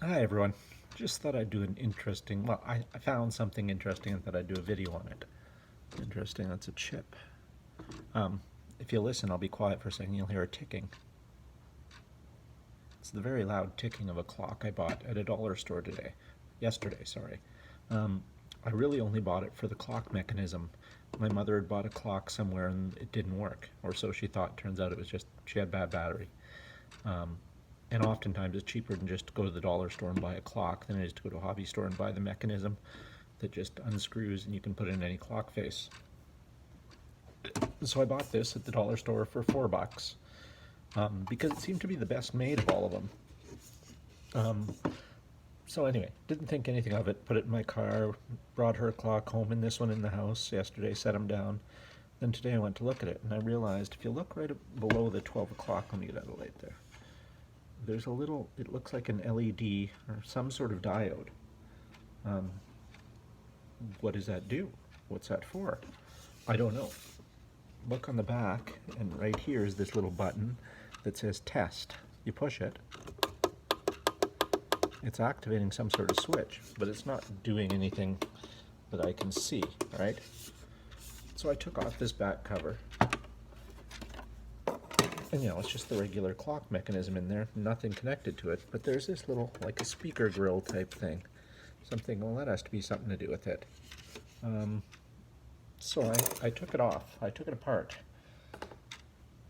Hi everyone. Just thought I'd do an interesting, I found something interesting and thought I'd do a video on it. Interesting, that's a chip. Um, if you listen, I'll be quiet for a second, you'll hear a ticking. It's the very loud ticking of a clock I bought at a dollar store yesterday, sorry. I really only bought it for the clock mechanism. My mother had bought a clock somewhere and it didn't work, or so she thought. Turns out it was just, she had bad battery. And oftentimes it's cheaper than just to go to the dollar store and buy a clock than it is to go to a hobby store and buy the mechanism that just unscrews and you can put it in any clock face. So I bought this at the dollar store for $4 because it seemed to be the best made of all of them. So anyway, didn't think anything of it, put it in my car, brought her a clock home and this one in the house yesterday, set them down. Then today I went to look at it and I realized if you look right below the 12 o'clock, let me get out of the light there, there's a little, it looks like an LED or some sort of diode. What does that do? What's that for? I don't know. Look on the back, and right here is this little button that says test. You push it, it's activating some sort of switch, but it's not doing anything that I can see, right? So I took off this back cover. And it's just the regular clock mechanism in there, nothing connected to it, but there's this little, like a speaker grill type thing. Something, well, that has to be something to do with it. So I took it off, I took it apart.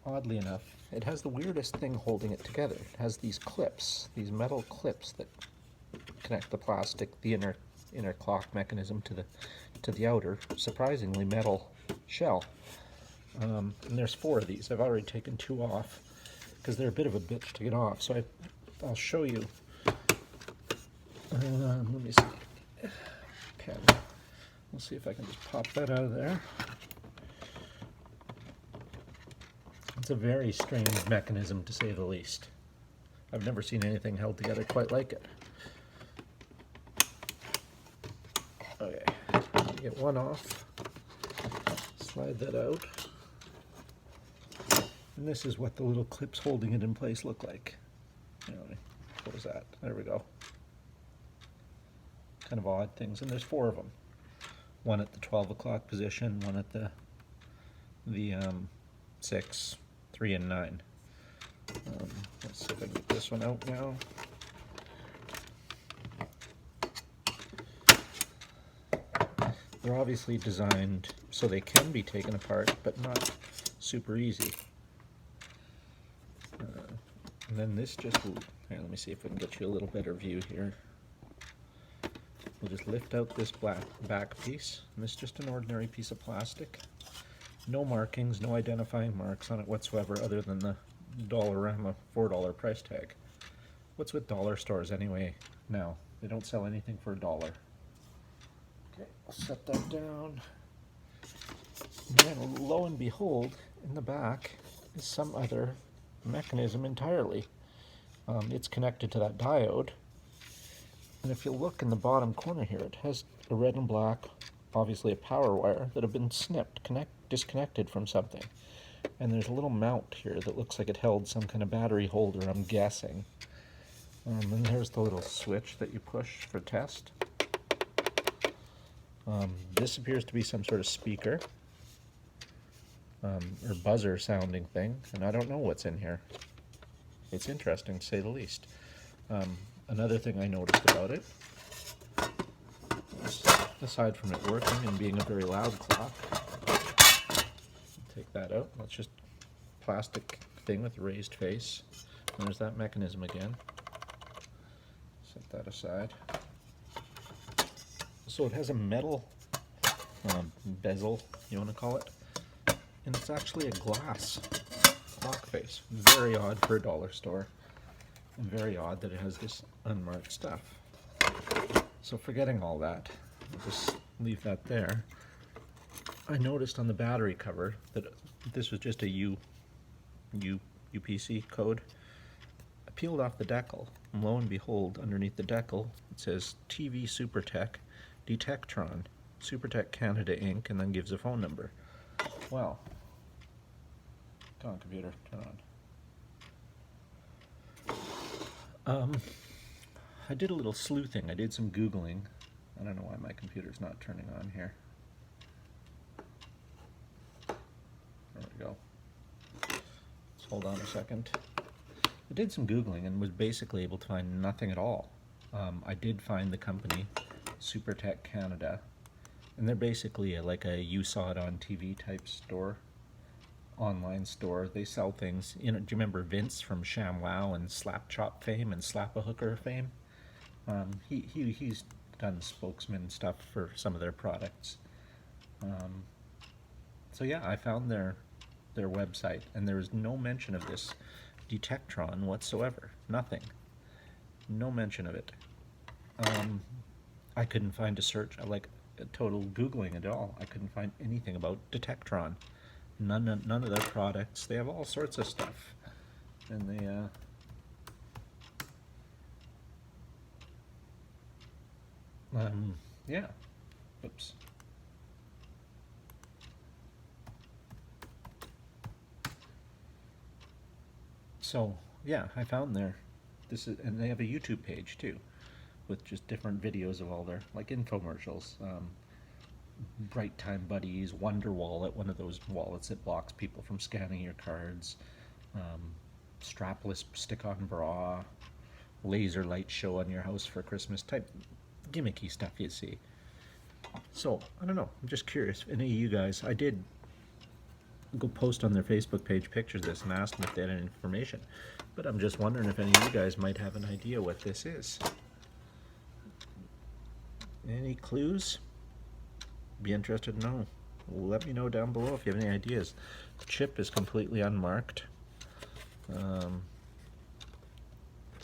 Oddly enough, it has the weirdest thing holding it together. It has these clips, these metal clips that connect the plastic, the inner clock mechanism to the outer, surprisingly metal shell. And there's 4 of these. I've already taken 2 off because they're a bit of a bitch to get off. So I'll show you. Let me see. Pen. We'll see if I can just pop that out of there. It's a very strange mechanism, to say the least. I've never seen anything held together quite like it. Okay, get one off. Slide that out. And this is what the little clips holding it in place look like. What was that? There we go. Kind of odd things, and there's 4 of them. One at the 12 o'clock position, one at the 6, 3, and 9. Let's see if I can get this one out now. They're obviously designed so they can be taken apart, but not super easy. And then this just, here, let me see if we can get you a little better view here. We'll just lift out this back piece, and this is just an ordinary piece of plastic. No markings, no identifying marks on it whatsoever other than the Dollarama $4 price tag. What's with dollar stores anyway now? They don't sell anything for $1. Okay, I'll set that down. And then lo and behold, in the back is some other mechanism entirely. It's connected to that diode, and if you look in the bottom corner here, it has a red and black, obviously a power wire that have been snipped, disconnected from something, and there's a little mount here that looks like it held some kind of battery holder, I'm guessing. And there's the little switch that you push for test. This appears to be some sort of speaker or buzzer sounding thing, and I don't know what's in here. It's interesting, to say the least. Another thing I noticed about it, aside from it working and being a very loud clock, take that out. That's just a plastic thing with a raised face. And there's that mechanism again. Set that aside. So it has a metal bezel, you want to call it, and it's actually a glass clock face. Very odd for a dollar store, and very odd that it has this unmarked stuff. So forgetting all that, I'll just leave that there. I noticed on the battery cover that this was just a UPC code. I peeled off the decal, and lo and behold, underneath the decal, it says TV Supertek Detector, Supertek Canada Inc., and then gives a phone number. Well, come on, computer, turn on. I did a little sleuthing. I did some Googling. I don't know why my computer's not turning on here. There we go. Let's hold on a second. I did some Googling and was basically able to find nothing at all. I did find the company, Supertek Canada, and they're basically like a you saw it on TV type store, online store. They sell things, you know, do you remember Vince from ShamWow and Slap Chop fame and Slap a Hooker fame? He's done spokesman stuff for some of their products. So yeah, I found their website, and there was no mention of this Detectron whatsoever. Nothing. No mention of it. I couldn't find a search, like a total Googling at all. I couldn't find anything about Detectron. None of their products. They have all sorts of stuff, and they yeah. Oops. So yeah, I found and they have a YouTube page too, with just different videos of all their like infomercials. Bright Time Buddies, Wonder Wallet, one of those wallets that blocks people from scanning your cards. Strapless stick-on bra, laser light show on your house for Christmas, type gimmicky stuff you see. So I don't know. I'm just curious. Any of you guys, I did go post on their Facebook page pictures of this and ask them if they had any information. But I'm just wondering if any of you guys might have an idea what this is. Any clues? Be interested to know. Let me know down below if you have any ideas. The chip is completely unmarked.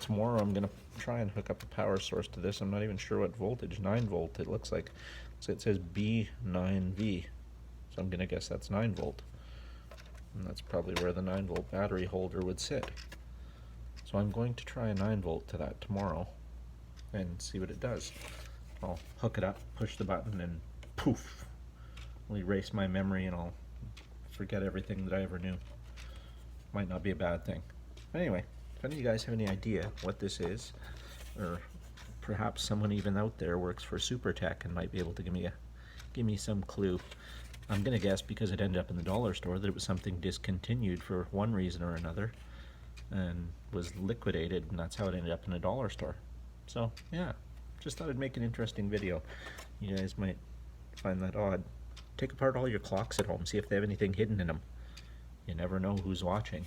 Tomorrow I'm going to try and hook up a power source to this. I'm not even sure what voltage. 9 volt it looks like. So it says B9V. So I'm going to guess that's 9 volt. And that's probably where the 9 volt battery holder would sit. So I'm going to try a 9 volt to that tomorrow and see what it does. I'll hook it up, push the button, and poof, I'll erase my memory and I'll forget everything that I ever knew. Might not be a bad thing. But anyway, if any of you guys have any idea what this is, or perhaps someone even out there works for Supertek and might be able to give me some clue. I'm gonna guess because it ended up in the dollar store that it was something discontinued for one reason or another and was liquidated, and that's how it ended up in a dollar store. So yeah, just thought I'd make an interesting video. You guys might find that odd. Take apart all your clocks at home, see if they have anything hidden in them. You never know who's watching.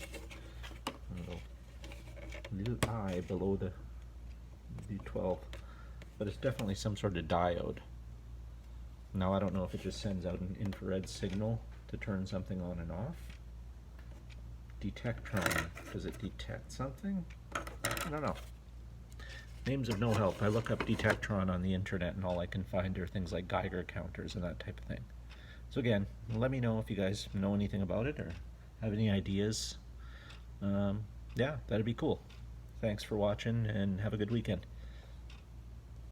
A little eye below the D12, but it's definitely some sort of diode. Now I don't know if it just sends out an infrared signal to turn something on and off. Detectron, does it detect something? I don't know. Names of no help. I look up Detectron on the internet and all I can find are things like Geiger counters and that type of thing. So again, let me know if you guys know anything about it or have any ideas. Yeah, that'd be cool. Thanks for watching and have a good weekend.